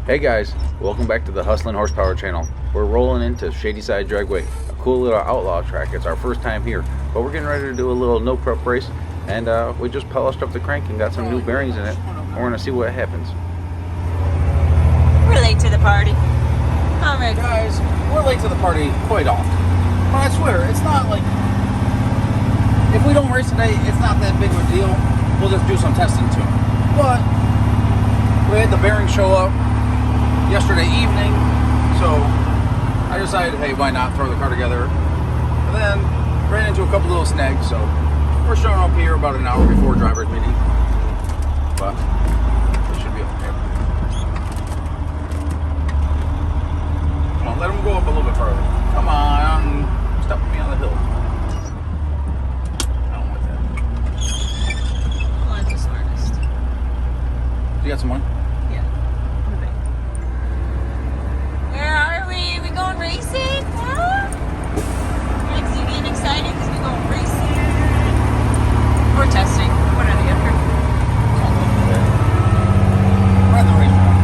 Hey guys, welcome back to the Hustlin Horsepower channel. We're rolling into ShadySide Dragway, a cool little outlaw track. It's our first time here, but we're getting ready to do a little no prep race, and we just polished up the crank and got some new bearings in it. We're gonna see what happens. We're late to the party. All right, guys, we're late to the party quite often, but I swear it's not like if we don't race today, it's not that big of a deal. We'll just do some testing too. But we had the bearings show up yesterday evening, so I decided, hey, why not throw the car together? And then ran into a couple little snags, so we're showing up here about an hour before driver's meeting, but it should be okay. Come on, let them go up a little bit further. Come on, step me on the hill. I don't want that. I'm not the smartest. You got some money? Where are we? We going racing? Huh? Is you getting excited because we're going racing? Or testing? One or the other. We're at the racetrack.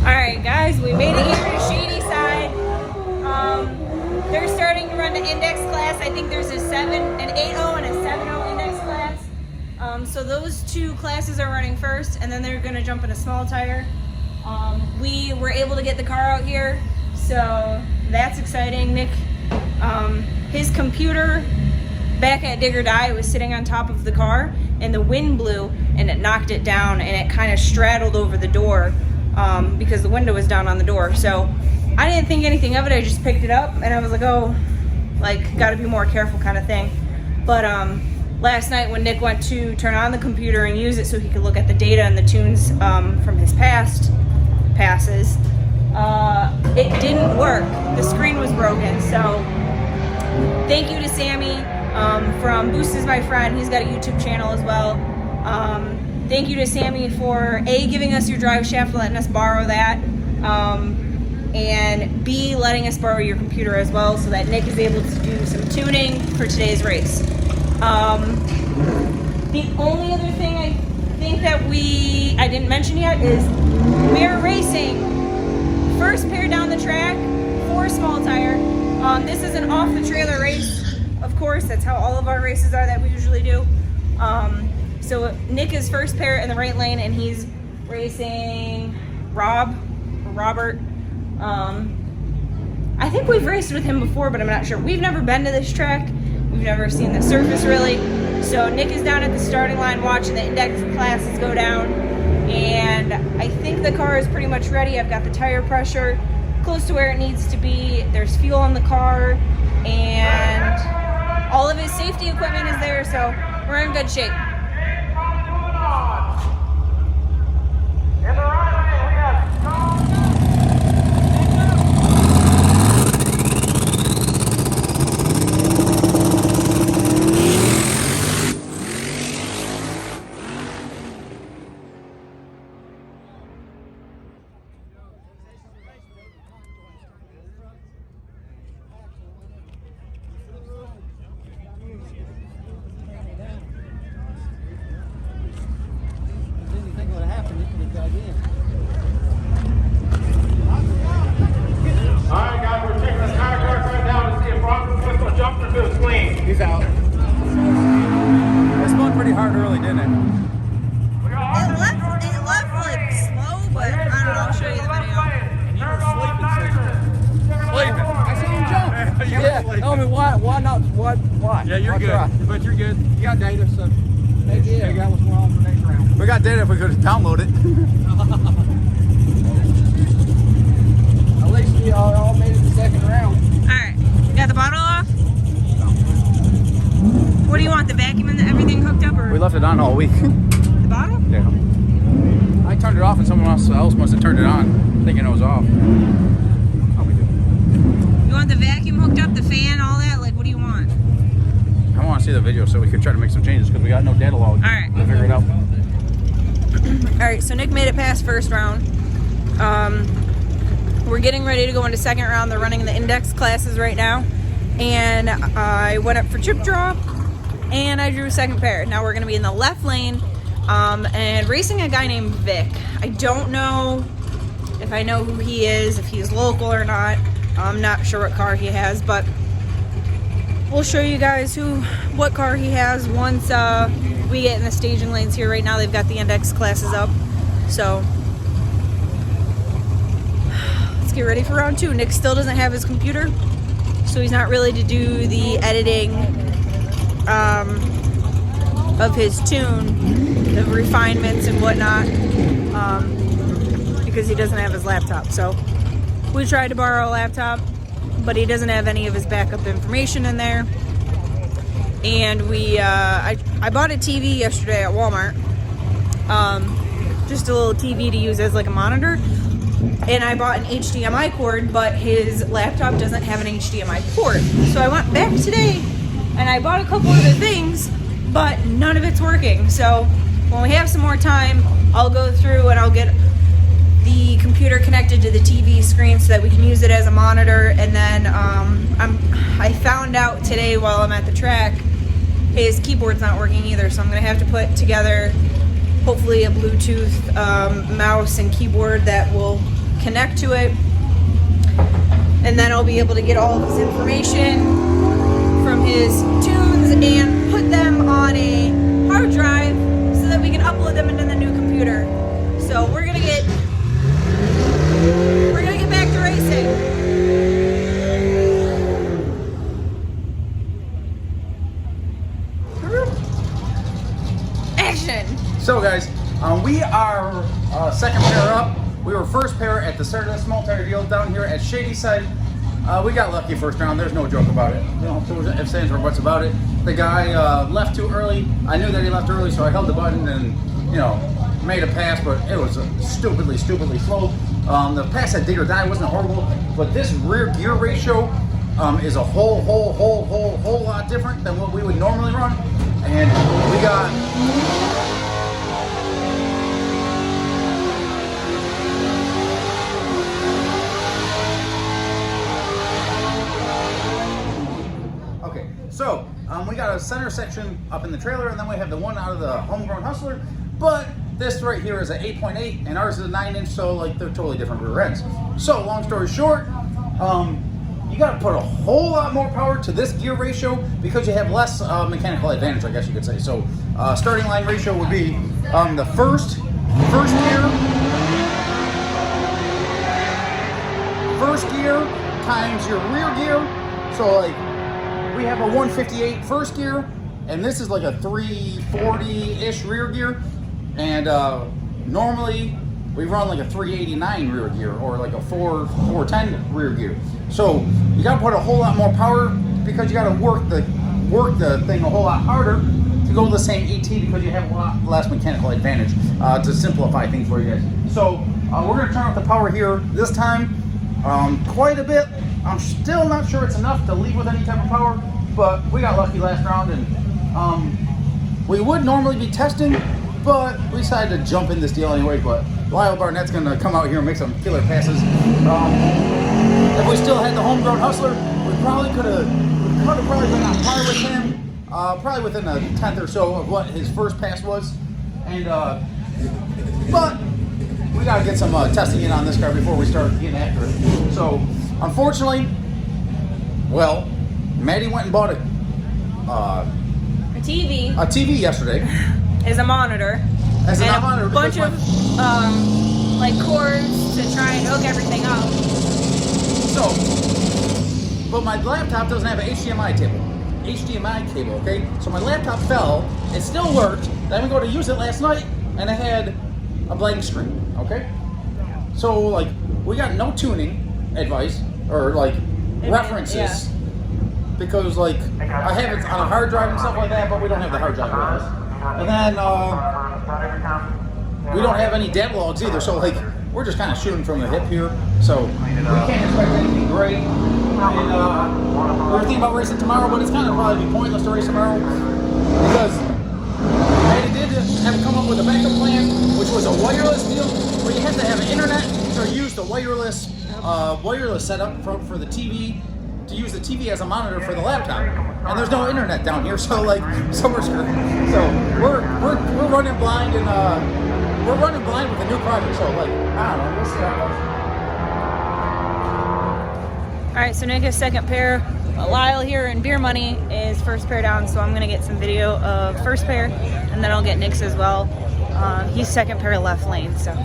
Alright guys, we made it here to ShadySide. They're starting to run the index class. I think there's an 8.0 and a 7.0 index class. So those two classes are running first, and then they're gonna jump in a small tire. We were able to get the car out here, so that's exciting. Nick, his computer back at Dig or Die was sitting on top of the car, and the wind blew and it knocked it down, and it kind of straddled over the door because the window was down on the door. So I didn't think anything of it. I just picked it up and I was like, oh, like, gotta be more careful kind of thing. But last night when Nick went to turn on the computer and use it so he could look at the data and the tunes from his past passes, it didn't work. The screen was broken. So thank you to Sammy from Boost is my friend. He's got a YouTube channel as well. Thank you to Sammy for A, giving us your drive shaft, letting us borrow that, and B, letting us borrow your computer as well so that Nick is able to do some tuning for today's race. The only other thing I think that I didn't mention yet is we're racing first pair down the track for small tire. This is an off the trailer race, of course. That's how all of our races are that we usually do. So Nick is first pair in the right lane, and he's racing Robert. I think we've raced with him before, but I'm not sure. We've never been to this track. We've never seen the surface really. So Nick is down at the starting line watching the index classes go down, and I think the car is pretty much ready. I've got the tire pressure close to where it needs to be. There's fuel in the car, and all of his safety equipment is there, so we're in good shape. He's out. It spun pretty hard early, didn't it? It left like slow, but I don't know, I'll show you the video. And you were sleeping. I seen him jump. Yeah. No, I mean, why not? Why? Yeah, you're good. Try? But you're good. You got data, so Heck yeah. figure out what's going on for next round. We got data if we could download it. At least we all made it the second round. Alright, you got the bottle off? What do you want, the vacuum and everything hooked up, or We left it on all week. the bottle? Yeah. I turned it off and someone else must have turned it on, thinking it was off. How we do? You want the vacuum hooked up, the fan, all that? Like, what do you want? I want to see the video so we could try to make some changes because we got no data log. Alright. We'll figure it out. Alright, so Nick made it past first round. We're getting ready to go into second round. They're running the index classes right now. and I went up for chip draw, and I drew a second pair. Now we're gonna be in the left lane and racing a guy named Vic. I don't know if I know who he is, if he's local or not. I'm not sure what car he has, but we'll show you guys what car he has once we get in the staging lanes here. Right now they've got the index classes up, so let's get ready for round 2. Nick still doesn't have his computer, so he's not really to do the editing of his tune, the refinements and whatnot, because he doesn't have his laptop. So we tried to borrow a laptop, but he doesn't have any of his backup information in there. And I bought a TV yesterday at Walmart, just a little TV to use as like a monitor, and I bought an HDMI cord, but his laptop doesn't have an HDMI port. So I went back today and I bought a couple other things, but none of it's working. So when we have some more time, I'll go through and I'll get the computer connected to the TV screen so that we can use it as a monitor. And then I found out today while I'm at the track, his keyboard's not working either, so I'm gonna have to put together hopefully a Bluetooth mouse and keyboard that will connect to it, and then I'll be able to get all of his information from his tunes and put them on a hard drive so that we can upload them into the new computer. So we're gonna get back to racing. Action! So guys, we are second pair up. We were first pair at the start of the small tire deal down here at ShadySide. We got lucky first round. There's no joke about it. No ifs, ands, or buts about it. The guy left too early. I knew that he left early, so I held the button and, you know, made a pass, but it was stupidly slow. The pass at Dig or Die wasn't horrible, but this rear gear ratio is a whole lot different than what we would normally run. And we got So, we got a center section up in the trailer, and then we have the one out of the homegrown Hustler, but this right here is an 8.8, and ours is a 9-inch, so like they're totally different rear ends. So, long story short, you gotta put a whole lot more power to this gear ratio because you have less mechanical advantage, I guess you could say. So, starting line ratio would be the first gear times your rear gear. So, like, we have a 158 first gear, and this is like a 340-ish rear gear, and normally we run like a 389 rear gear or like a 410 rear gear. So you got to put a whole lot more power because you got to work the thing a whole lot harder to go to the same AT because you have a lot less mechanical advantage to simplify things for you guys. So we're going to turn up the power here this time quite a bit. I'm still not sure it's enough to lead with any type of power, but we got lucky last round, and we would normally be testing, but we decided to jump in this deal anyway. But Lyle Barnett's going to come out here and make some killer passes. If we still had the homegrown Hustler, we probably could have been on par with him, probably within a tenth or so of what his first pass was. And but we got to get some testing in on this car before we start getting after it. So, unfortunately, well, Maddy went and bought a TV yesterday. As a monitor. As and a monitor. A bunch of like cords to try and hook everything up. So, but my laptop doesn't have an HDMI cable, okay? So my laptop fell. It still worked. Then we go to use it last night, and I had a blank screen, okay? So, like, we got no tuning advice or like references. Yeah. Because, like, I have it on a hard drive and stuff like that, but we don't have the hard drive with us. And then we don't have any data logs either, so, like, we're just kind of shooting from the hip here. So we can't expect anything great. And we're thinking about racing tomorrow, but it's kind of probably be pointless to race tomorrow because Maddy did have to come up with a backup plan, which was a wireless deal where you have to have an internet to use the wireless setup for the TV. to use the TV as a monitor for the laptop, and there's no internet down here, so like, so we're screwed. So we're running blind, and we're running blind with a new project. So like, I don't know, we'll see how it goes. All right, so Nick is second pair. Lyle here in Beer Money is first pair down, so I'm gonna get some video of first pair, and then I'll get Nick's as well. He's second pair left lane, so.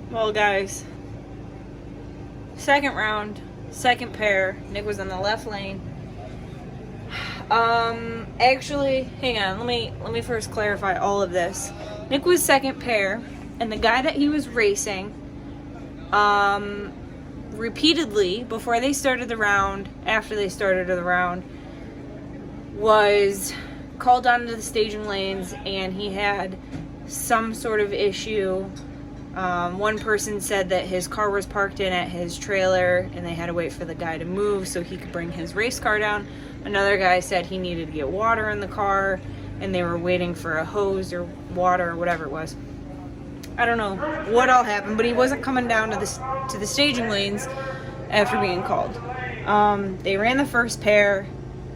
Well, guys, second round, second pair. Nick was in the left lane. Actually, hang on. Let me first clarify all of this. Nick was second pair, and the guy that he was racing, repeatedly before they started the round, after they started the round, was called onto the staging lanes, and he had some sort of issue. One person said that his car was parked in at his trailer and they had to wait for the guy to move so he could bring his race car down. Another guy said he needed to get water in the car and they were waiting for a hose or water or whatever it was. I don't know what all happened, but he wasn't coming down to the staging lanes after being called. They ran the first pair,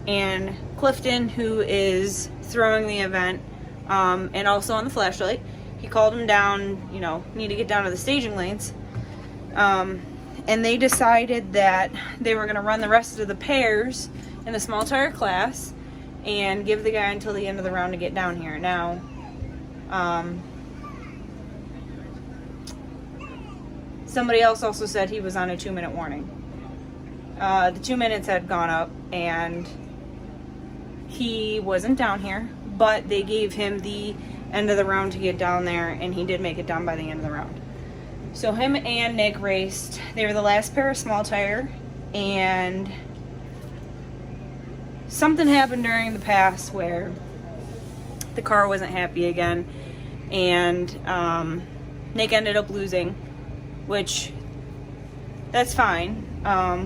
and Clifton, who is throwing the event and also on the flashlight, he called him down, you know, need to get down to the staging lanes. And they decided that they were going to run the rest of the pairs in the small tire class and give the guy until the end of the round to get down here. Now, somebody else also said he was on a 2-minute warning. The 2 minutes had gone up and he wasn't down here, but they gave him the end of the round to get down there, and he did make it down by the end of the round. So him and Nick raced. They were the last pair of small tire, and something happened during the pass where the car wasn't happy again, and Nick ended up losing, which that's fine,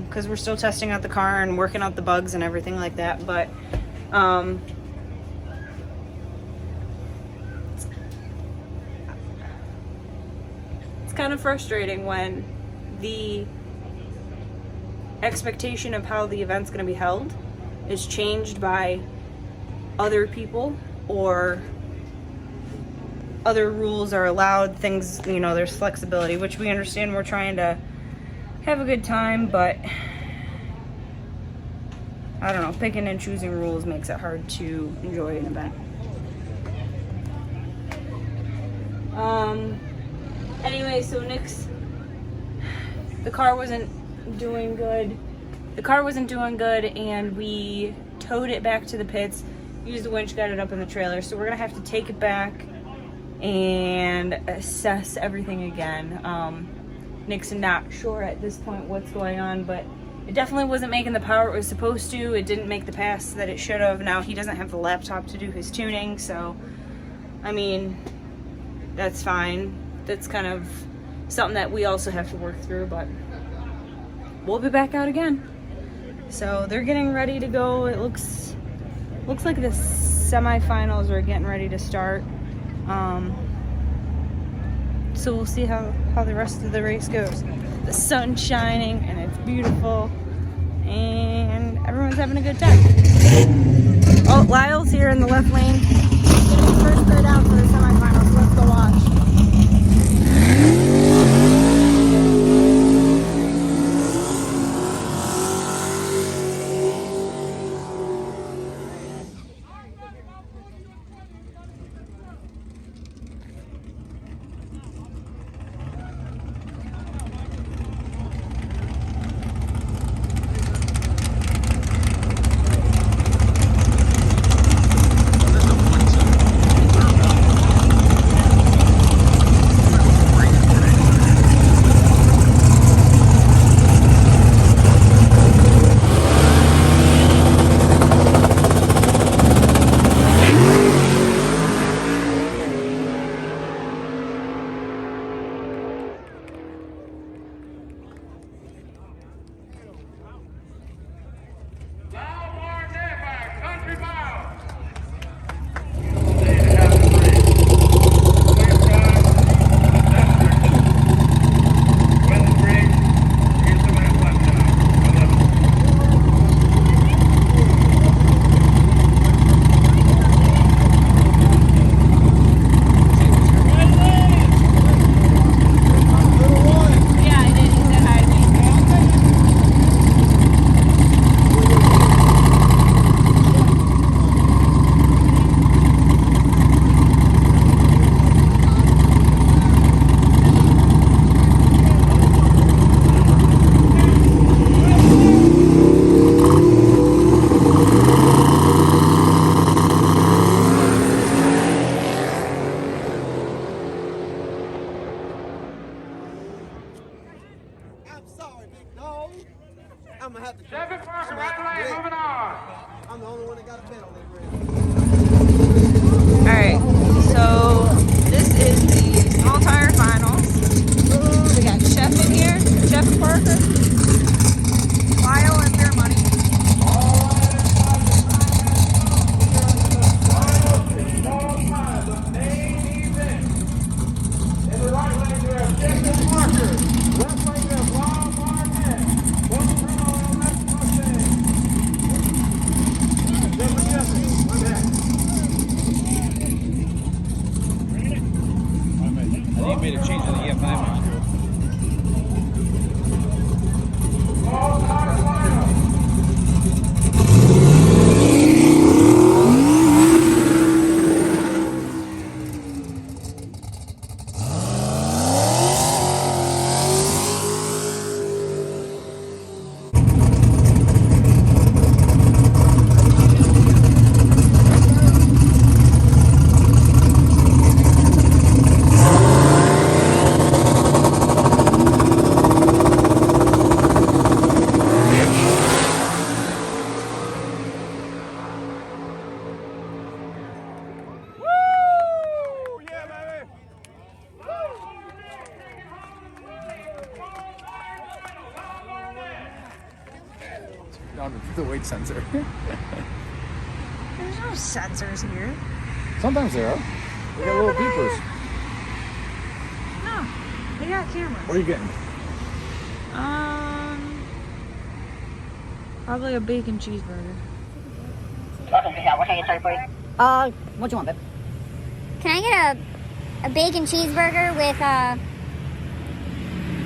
because we're still testing out the car and working out the bugs and everything like that, but kind of frustrating when the expectation of how the event's going to be held is changed by other people, or other rules are allowed, things, you know, there's flexibility, which we understand. We're trying to have a good time, but I don't know, picking and choosing rules makes it hard to enjoy an event. Anyway, so the car wasn't doing good. The car wasn't doing good, and we towed it back to the pits, used the winch, got it up in the trailer. So we're gonna have to take it back and assess everything again. Nick's not sure at this point what's going on, but it definitely wasn't making the power it was supposed to. It didn't make the pass that it should have. Now he doesn't have the laptop to do his tuning, so I mean, that's fine. That's kind of something that we also have to work through, but we'll be back out again. So they're getting ready to go. It looks like the semifinals are getting ready to start. So we'll see how the rest of the race goes. The sun's shining and it's beautiful, and everyone's having a good time. Oh, Lyle's here in the left lane. Getting the first grid out for the semifinals. So let's go watch. I'm gonna have to. Chevy Parker, right lane, moving on. I'm the only one that got a bet on that race. Alright, so this is the small tire finals. We got Chef in here, Chef Parker, Lyle, and Beer Money. In the right lane, we have Chevy Parker. Left lane, we have Lyle Martin. One Bruno and left Mustang. Jeffy, my bad. I think made a change to the EF5 module. All tire final. Down to the weight sensor. There's no sensors here. Sometimes there are. They got little beepers. No, they got cameras. What are you getting? Probably a bacon cheeseburger. What can I get for you? What you want, babe? Can I get a bacon cheeseburger with, I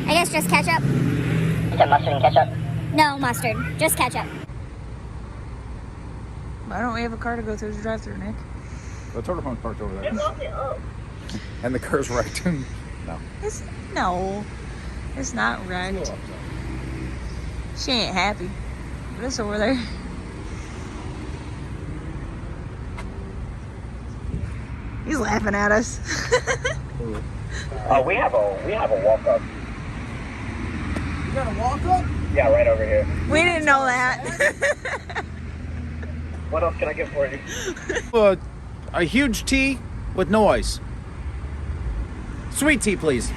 guess just ketchup? You said mustard and ketchup? No, mustard. Just ketchup. Why don't we have a car to go through the drive-thru, Nick? The turtle phone's parked over there. And the car's wrecked. No. No, it's not wrecked. She ain't happy. But it's over there. He's laughing at us. We have a walk up. You got a walk up? Yeah, right over here. We didn't know that. What else can I get for you? A huge tea with no ice. Sweet tea, please.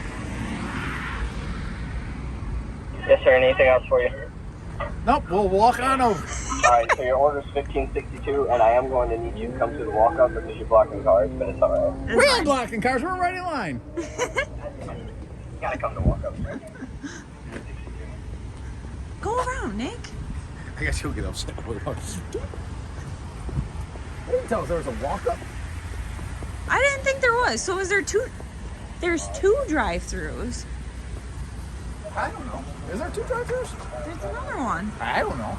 Yes, sir. Anything else for you? Nope, we'll walk on over. All right. So your order's 1562, and I am going to need you to come to the walk up because you're blocking cars, but it's all right. We ain't blocking cars. We're right in line. You gotta come to walk up. Go around, Nick. I guess he'll get upset. They didn't tell us there was a walk-up. I didn't think there was. So is there two? There's two drive-throughs. I don't know. Is there 2 drive-thrus? There's another one. I don't know.